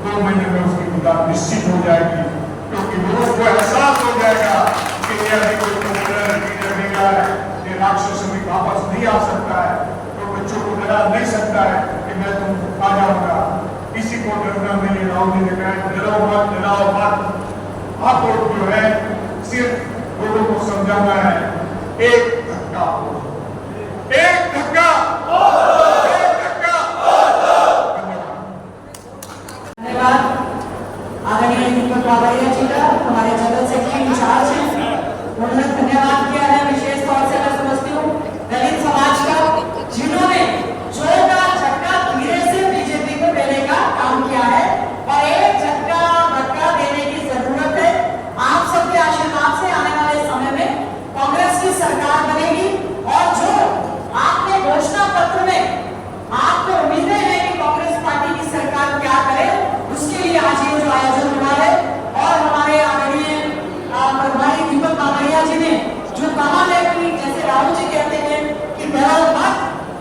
2 महीने में उसकी किताब निश्चित हो जाएगी, क्योंकि लोगों को एहसास हो जाएगा कि ये अभी कोई लीडर नहीं रहा है, ये राक्षस में वापस नहीं आ सकता है, तो बच्चों को डरा नहीं सकता है कि मैं तुम आ जाऊंगा। किसी को डरना नहीं है। राहुल जी ने कहा डराओ मत। आपको जो है सिर्फ लोगों को समझाना है, एक धक्का, एक धक्का, एक धक्का। धन्यवाद आदरणीय दीपक बाबरिया जी का, हमारे जनरल सेक्रेटरी इंचार्ज हैं, उन्होंने धन्यवाद किया है। विशेष तौर से मैं समझती हूँ दलित समाज का, जिन्होंने जोर का झटका धीरे से बीजेपी को देने का काम किया है और एक झटका धक्का देने की जरूरत है। आप सबके आशीर्वाद से आने वाले समय में कांग्रेस की सरकार बनेगी और जो आपने घोषणा पत्र में आपको उम्मीदें हैं कि कांग्रेस पार्टी की सरकार क्या करे, उसके लिए आज ये जो आयोजन हुआ है और हमारे आदरणीय प्रभारी दीपक बाबरिया जी ने जो कहा है कि जैसे राहुल जी कहते हैं कि डरो मत,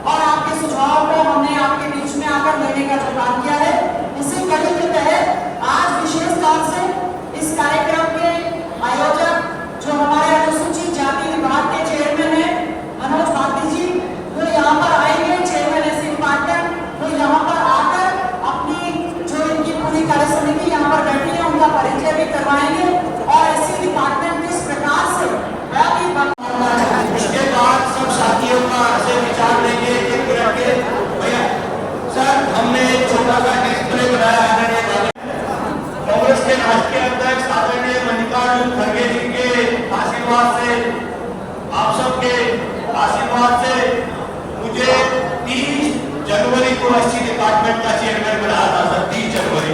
और आपके सुझाव को हमने आपके बीच में आकर लेने का जो काम किया है, इसी कड़ी के तहत आज विशेष तौर से इस कार्यक्रम के आयोजक जो हमारे अनुसूचित जाति विभाग के चेयरमैन हैं मनोज भारती जी, वो यहाँ पर आएंगे, चेयरमैन एससी डिपार्टमेंट, वो यहाँ पर आकर अपनी जो इनकी पूरी कार्य समिति यहाँ पर बैठी है उनका परिचय भी करवाएंगे और एससी डिपार्टमेंट किस प्रकार से उसके बाद सब साथियों का ऐसे विचार लेंगे कि भैया सर हमने एक छोटा सा डिस्प्ले बनाया है कांग्रेस के राष्ट्रीय अध्यक्ष आदरणीय मल्लिकार्जुन खड़गे जी के आशीर्वाद से, आप सबके आशीर्वाद से मुझे 30 जनवरी को एससी डिपार्टमेंट का चेयरमैन बनाया था सर, 30 जनवरी।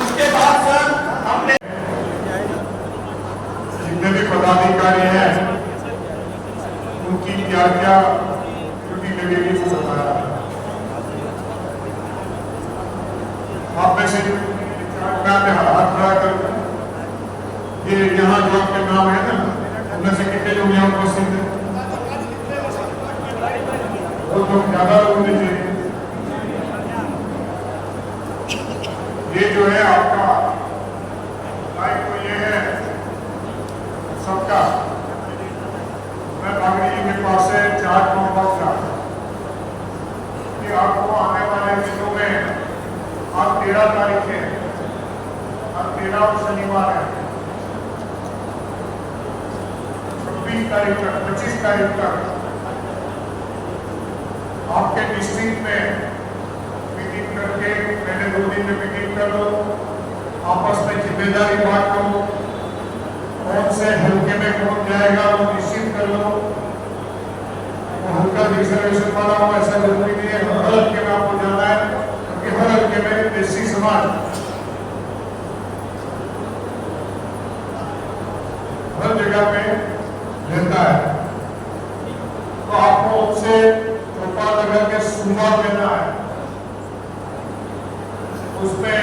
उसके बाद सर हमने जितने भी पदाधिकारी हैं उनकी क्या क्या ड्यूटी लगेगी वो बताया। आप में से हाथ खड़ा कर, ये यहाँ जो आपके नाम है ना, उनमें से कितने लोग यहाँ उपस्थित हैं? वो लोग ज्यादा लोग होने चाहिए। ये जो है आपका दायित्व ये है सबका। मैं बागड़ी जी के पास से 4 नंबर का कि आपको आने वाले दिनों में आज 13 तारीख है, आज 13 शनिवार है, 26 तारीख तक 25 तारीख तक आपके डिस्ट्रिक्ट में मीटिंग करके पहले 2 दिन में मीटिंग कर लो, आपस में जिम्मेदारी बांट लो, कौन से हल्के में कौन जाएगा वो निश्चित कर लो। वो हल्का रिजर्वेशन वाला हो ऐसा जरूरी नहीं है, हर हल्के में आपको जाना है, क्योंकि हर हल्के में देसी समाज हर जगह पे रहता है, तो आपको उनसे कृपा लगा के सुझाव देना है। उसमें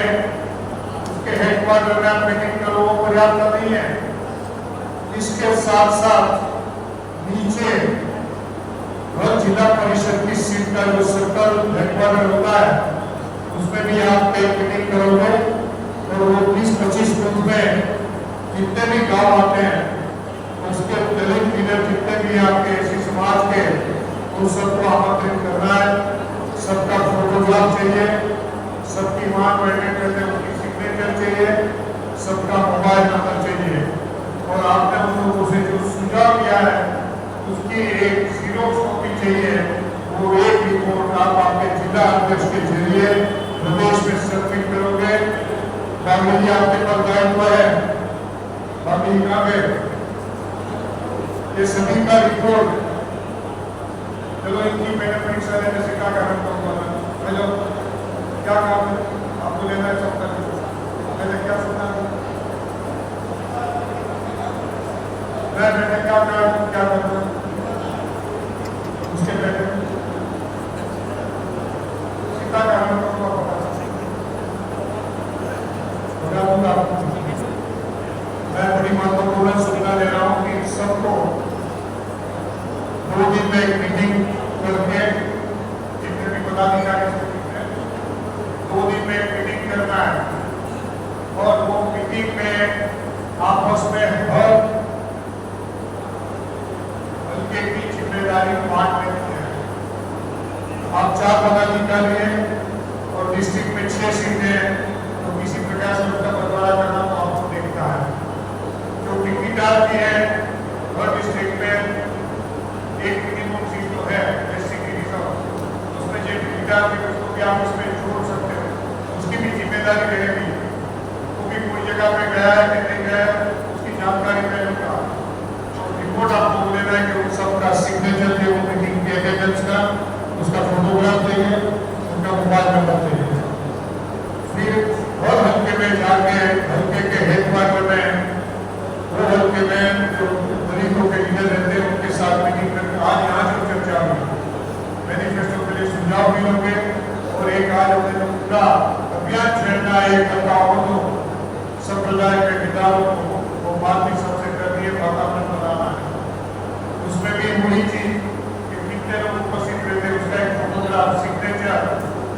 उसके हेडक्वार्टर में आप मीटिंग करो वो पर्याप्त नहीं है, इसके साथ साथ नीचे हर जिला परिषद की सीट का जो सर्कल हेडक्वार्टर होता है उसमें भी आप एक मीटिंग करोगे, और वो 20-25 बूथ में जितने भी गांव आते हैं उसके दलित लीडर जितने भी आपके ऐसी समाज के, उन सबको आमंत्रित करना है। सबका फोटोग्राफ चाहिए, सबकी मांग बैठे करते उनकी सिग्नेचर चाहिए, सबका मोबाइल नंबर चाहिए, और आपने उन लोगों से जो सुझाव दिया है उसकी एक जीरोक्स कॉपी चाहिए। वो एक रिपोर्ट आप आपके जिला अध्यक्ष के जरिए प्रदेश में सबमिट करोगे। बाकी जी आपके पास दायित्व है, बाकी कहाँ गए ये सभी का रिपोर्ट। चलो इनकी मैंने परीक्षा लेने से क्या काम करूँगा, हेलो क्या काम है आपको लेना है सबका, मैंने क्या सुना मैंने क्या करना उसके पहले सीता का मैं बड़ी महत्वपूर्ण सूचना दे रहा हूँ कि सबको 2 दिन में एक मीटिंग करके जितने भी पदाधिकारी 2 दिन में एक मीटिंग करना है, और वो मीटिंग में आपस में हर हल्के की जिम्मेदारी बांट लेते हैं। आप 4 पदाधिकारी हैं और डिस्ट्रिक्ट में 6 सीटें हैं, तो किसी प्रकार से उसका बंटवारा करना तो आपको देखता है। जो टिकटदार की है हर डिस्ट्रिक्ट में एक मिनिमम सीट तो है एससी की रिजर्व, उसमें जो टिकटदार की उसको भी आप उसमें जोड़ सकते हो, उसकी भी जिम्मेदारी रहेगी। वो भी कोई जगह पे गया है कि नहीं गया है उसकी जानकारी रहेगा, तो रिपोर्ट आपको लेना है कि उन सबका सिग्नेचर के वो मीटिंग के अटेंडेंस का, उसका फोटोग्राफ चाहिए, उनका मोबाइल नंबर चाहिए। फिर हर हल्के में जाके हल्के के हेडक्वार्टर में वो हल्के में जो दलितों के लीडर रहते हैं उनके साथ मीटिंग करके आज यहाँ जो चर्चा हुई, मैनिफेस्टो के लिए सुझाव भी होंगे, और एक आज हमने जो पूरा अभियान छेड़ना है एक तो संप्रदाय के किताबों को वो बात भी सबसे कर दी है, वातावरण बनाना है। उसमें भी वही चीज कि कितने लोग उपस्थित रहते हैं उसका एक फोटोग्राफ, सिग्नेचर,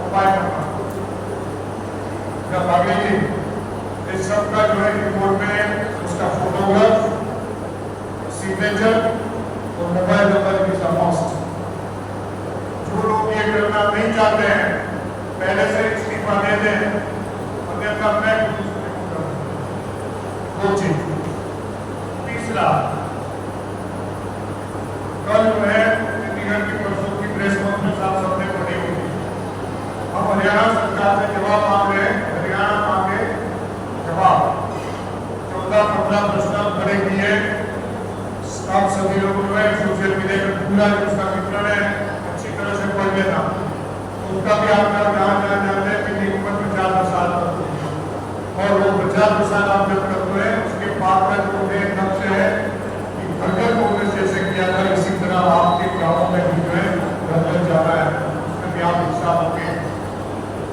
मोबाइल नंबर। जब आगे जी इस सबका जो है रिपोर्ट में उसका फोटोग्राफ, सिग्नेचर और मोबाइल नंबर की समस्त। जो लोग ये करना नहीं चाहते हैं पहले से इस्तीफा दे दें, अन्यथा मैं दो चीज। तीसरा, कल जो है चंडीगढ़ की परसों की प्रेस कॉन्फ्रेंस आप सबने पढ़ी होगी, हम हरियाणा सरकार से जवाब मांग रहे हैं, हरियाणा मांगे जवाब। 14-15 प्रश्न खड़े किए, आप सभी लोग जो है सोशल मीडिया पर पूरा उसका विवरण है, अच्छी तरह से पढ़ लेना। उसका भी आपका जहाँ जानते हैं कि उम्र 50 साल तक, और वो 50 साल आप जब करते हैं उसके बाद का जो लक्ष्य है कि घर कांग्रेस जैसे किया था इसी तरह आपके गाँव में भी जो है घर जाना है, उसमें भी आप हिस्सा होंगे।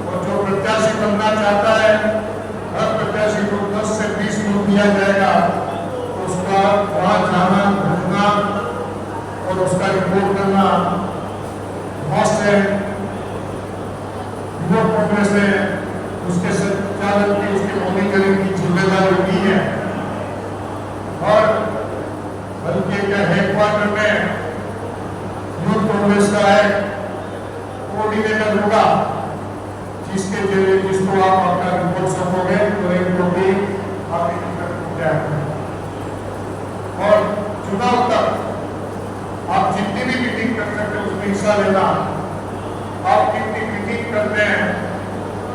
और जो प्रत्याशी बनना चाहता है हर प्रत्याशी को 10 से 20 वोट दिया जाएगा, तो उसका वहाँ जाना, घूमना और उसका रिपोर्ट करना मस्त है। युवा कांग्रेस ने उसके संचालन की, उसके मॉनिटरिंग की जिम्मेदारी ली है, और हल्के के हेडक्वार्टर में यूथ कांग्रेस का एक कोऑर्डिनेटर होगा जिसके जिसके जरिए जिसको आप आपका रिपोर्ट सौंपोगे तो एक तो भी आपकी टिकट हो जाएगा। और चुनाव तक आप जितनी भी मीटिंग कर सकते हो उसमें हिस्सा लेना। आप कितनी मीटिंग करते हैं,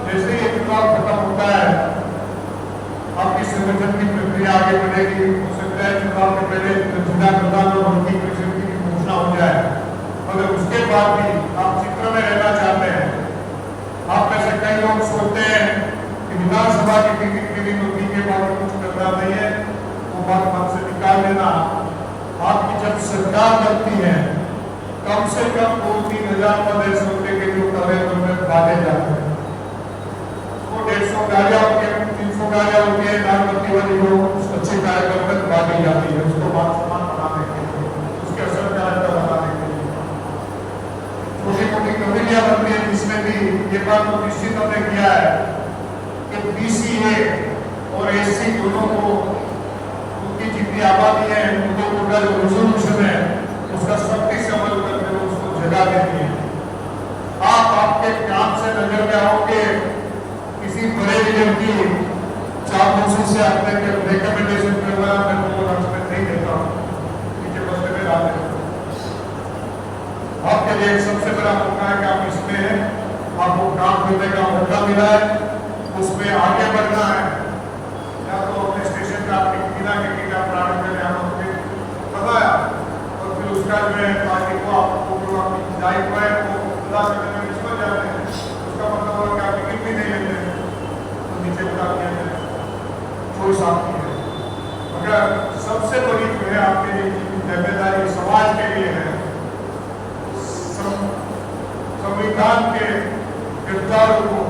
जैसे ये चुनाव खत्म होता है आपकी संगठन की प्रक्रिया आगे बढ़ेगी। हो सकता है चुनाव के पहले जिला प्रधान और उनकी परिषद की घोषणा हो जाए, मगर उसके बाद भी आप चित्र में रहना चाहते हैं। आप में से कई लोग सोचते हैं कि विधानसभा की टिकट के लिए नौकरी के बाद कुछ करना नहीं है, वो बात मन से निकाल देना। आपकी जब सरकार बनती है कम से कम 2-3 हजार पद ऐसे होते हैं जो कार्य में बांटे जाते हैं। वो 150 गाड़ियां होती है, 300 गाड़ियां होती है, नागरिक वाली जो अच्छे कार्यक्रम में बांटी जाती है, उसको मान सम्मान बनाने के लिए, उसके असर का बनाने के लिए छोटी मोटी कमेटियां बनती है, जिसमें भी ये बात तो निश्चित हमने किया है कि BCA और SC दोनों को उनकी जितनी आबादी है उनको उनका जो रेजोल्यूशन है उसका सख्ती से अमल करके उसको जगह देनी है। आप आपके काम से नजर में आओगे किसी बड़े लीडर की चापलूसी से आपने रिकमेंडेशन करवाया, मैं तो अनाउंसमेंट नहीं देता हूँ, नीचे बस्ते में डाल देता हूँ। आपके लिए सबसे बड़ा मौका है कि आप इसमें हैं, आपको काम करने का मौका मिला है, उसमें आगे बढ़ना है। या तो अपने स्टेशन का आपकी बिना के टीका प्रारंभ में यहाँ बताया और फिर उसका जो है पार्टी को आपको जो आपकी दायित्व है वो खुदा करने में निष्फल जाते हैं, उसका मतलब है कि आप टिकट भी नहीं लेते तो नीचे उतार दिया जाए, चोइस आपकी है। मगर सबसे बड़ी जो है आपके लिए जिम्मेदारी समाज के लिए है। संविधान के किरदारों को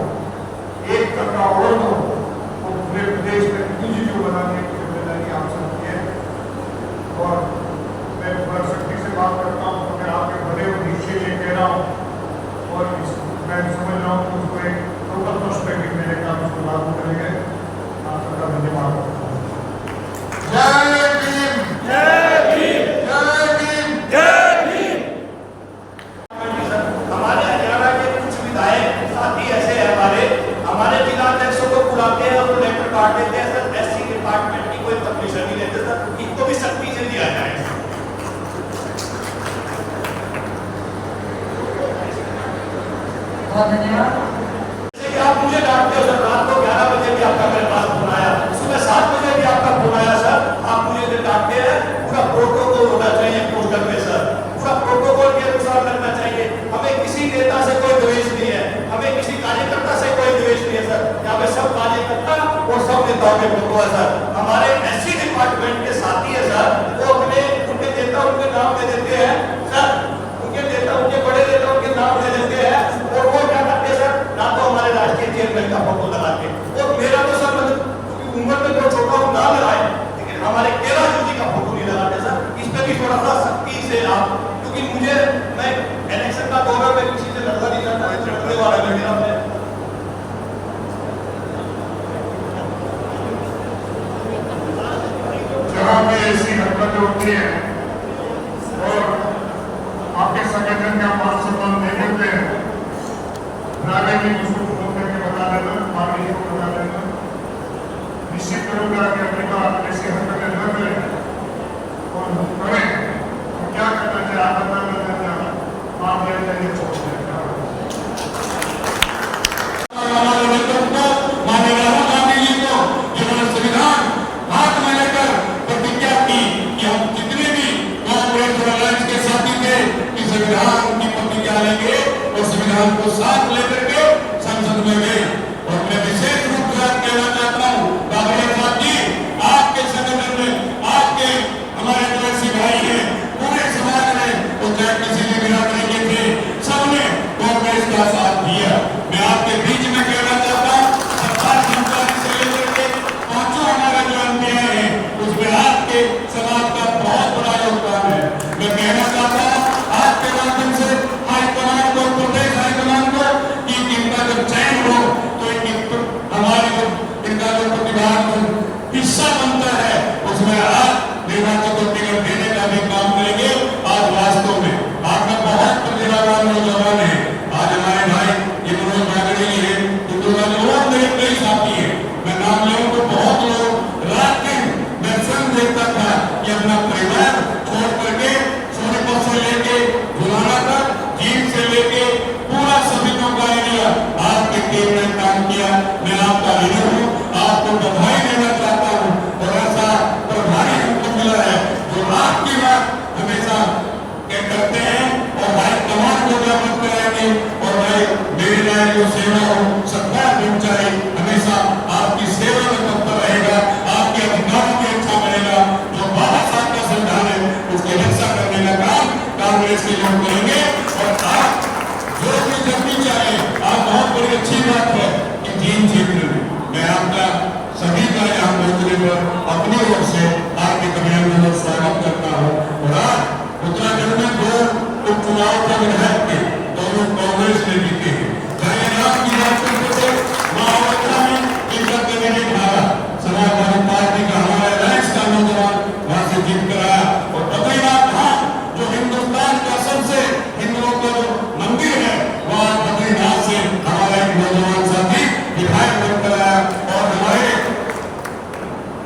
एक टका और दो वो पूरे प्रदेश में पूंजी जो बनाने की जिम्मेदारी आप सबकी है। और मैं बड़ा शक्ति से बात करता हूँ तो मैं आपके बड़े उद्देश्य लिए कह रहा हूँ और मैं समझ रहा हूँ कि उसको एक टोटल पर्सपेक्टिव मेरे काम उसको लागू करेंगे। आप सबका धन्यवाद। जय भीम, जय भीम, जय भीम, जय भीम। हमारे हरियाणा के कुछ विधायक साथी ऐसे हैं हमारे जिला अध्यक्षों को बुलाते हैं और लेटर काट देते हैं सर, SC डिपार्टमेंट की कोई परमिशन नहीं लेते सर, इनको भी सख्ती से दिया जाए। बहुत धन्यवाद। आप मुझे डांटते हो सर, रात को 11 बजे भी आपका मेरे पास फोन आया, सुबह 7 बजे भी आपका फोन आया सर, आप मुझे डांटते हैं। पूरा प्रोटोकॉल होना चाहिए पोस्टर पे सर, पूरा प्रोटोकॉल के अनुसार लगना चाहिए। हमें किसी नेता से कोई द्वेष नहीं है, हमें किसी कार्यकर्ता से कोई द्वेष नहीं है सर, यहाँ पे सब कार्यकर्ता और सब नेताओं के फोटो है सर। हमारे SC डिपार्टमेंट के साथी है सर, वो अपने उनके नेता उनके नाम दे देते हैं सर, उनके नेता उनके बड़े नेता उनके नाम दे देते हैं और वो क्या करते हैं सर, ना तो हमारे राष्ट्रीय चेयरमैन का फोटो लगाते और मेरा तो सर मतलब उम्र में जो छोटा हूँ ना लगाए, लेकिन हमारे कैलाश जी का फोटो नहीं लगाते सर। इस पर भी थोड़ा सा सख्ती से आप, क्योंकि मुझे मैं इलेक्शन का दौर में किसी से लड़ना नहीं चाहता, लड़ने वाला नहीं मेरा। जहाँ पे ऐसी हरकतें होती हैं और आपके संगठन का मान सम्मान नहीं करते हैं, रागे भी उसको फोन करके बता देना, पार्टी को बता देना, निश्चित करूंगा कि अपनी बात ऐसी हरकतें न करें और करें तो क्या करना चाहिए आप बताना देना, मान लिया जाए छोड़ देना। हमारे नेतृत्व माननीय राहुल गांधी जी को जिन्होंने संविधान हाथ में लेकर प्रतिज्ञा की कि हम जितने भी कांग्रेस और अलायंस के साथी थे कि संविधान की प्रतिज्ञा लेंगे और संविधान को साथ लेकर के संसद में गए। और मैं विशेष रूप से कहना चाहता हूँ राहुल गांधी आपके संगठन में आपके हमारे जो ऐसे भाई हैं पूरे समाज में वो चाहे किसी भी बिरादरी के थे, सबने शहर छोड़ करके सोनीपत से लेके बुलाना तक, जींद से लेके पूरा समितियों का एरिया आपके टीम ने काम किया। मैं आपका लीडर हूँ, आपको बधाई देना चाहता हूँ। और ऐसा प्रभारी हमको मिला है जो आपकी बात हमेशा करते हैं और भाई तमाम को जागरूक कराएंगे। और भाई मेरी राय जो सेवा हो सरकार कर्मचारी हमेशा आपकी सेवा में तत्पर रहेगा, आपके अधिकारों की रक्षा करेगा। जो बाबा साहब का संविधान है उसकी रक्षा करने का काम कांग्रेस के लोग करेंगे। और आप जो भी जब भी चाहे, आप बहुत बड़ी अच्छी बात है कि जींद क्षेत्र में मैं आपका सभी का यहाँ पहुंचने पर अपनी ओर से आपके अभिनंदन और स्वागत करता हूँ। और आज उत्तराखंड में 2 उपचुनाव के विधायक के दोनों कांग्रेस ने जीते हैं। चाहे नाम की बात करते थे महावत्रा में इनका कैंडिडेट हारा, समाजवादी पार्टी का हमारा अलायंस का नौजवान वहां से जीत कर आया। और बद्रीनाथ धाम जो हिंदुस्तान का सबसे हिंदुओं का जो मंदिर है वहां बद्रीनाथ से हमारा एक नौजवान साथी विधायक बनकर आया। और हमारे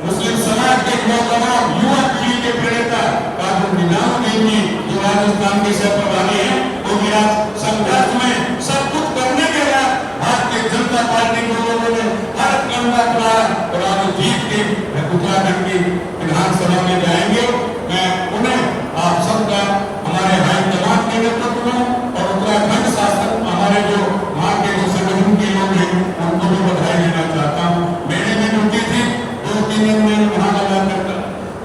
मुस्लिम समाज के नौजवान युवा पीढ़ी के प्रेरणा कानून निजामुद्दीन जी जो राजस्थान के सह प्रभारी हैं, वो भी आज संघर्ष में सब कुछ करने के बाद भारतीय जनता पार्टी के लोगों ने हर कंधा कराया और आज जीत के उत्तराखंड की विधानसभा में जाएंगे। मैं उन्हें आप सबका हमारे हाईकमान के नेतृत्व में और उत्तराखंड शासन हमारे जो वहाँ के जो संगठन के लोग हैं उनको भी बधाई देना चाहता हूँ। मेरे में ड्यूटी थी 2-3 दिन में वहाँ लगा करता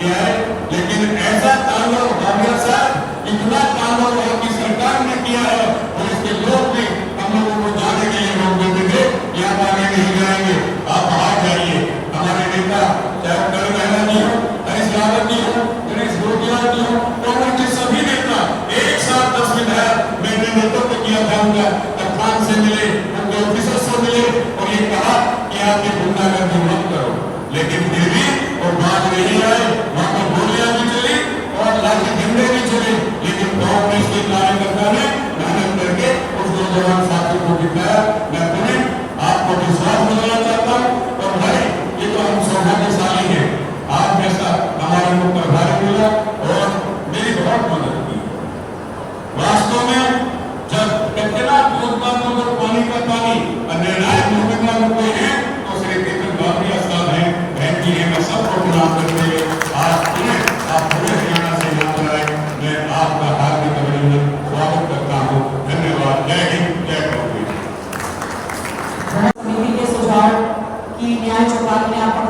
क्या है, लेकिन ऐसा तांडव भाविया साहब इतना तांडव आपकी सरकार ने किया है और इसके लोग भी हम लोगों को जाने के लिए रोक देते थे कि आप आगे नहीं जाएंगे, आप बाहर जाइए। हमारे नेता चाहे करण महिला जी हो, हरीश रावत जी हो, गणेश गोपियाल जी हो, कांग्रेस के सभी नेता एक साथ 10 विधायक मैंने नेतृत्व किया था उनका, कप्तान से मिले, उनके ऑफिसर से मिले और ये कहा कि आप ये गुंडागर्दी मत करो। लेकिन फिर भी और बात नहीं आए, वहां पर गोलियां भी चली और लाठी डंडे भी चले, लेकिन कांग्रेस के कार्यकर्ता ने मेहनत करके उस नौजवान साथी को जिताया। मैं पुनः आपको विश्वास दिलाना चाहता हूँ। और भाई ये तो हम सौभाग्यशाली हैं, आप जैसा हमारे को प्रभारी मिला और मेरी बहुत मदद की। वास्तव में जब कचरा दूध पानी का पानी और निर्णायक भूमिका में कोई है तो श्री केतन बाबरिया साहब हैं, बहन जी हैं। मैं सबको प्रणाम करते हुए आज आप पूरे हरियाणा से यहाँ पर आए, मैं आपका हार्दिक अभिनंदन स्वागत करता हूँ। धन्यवाद। जय हिंद, जय कांग्रेस। समिति के सुझाव की न्याय चौपाल में आपका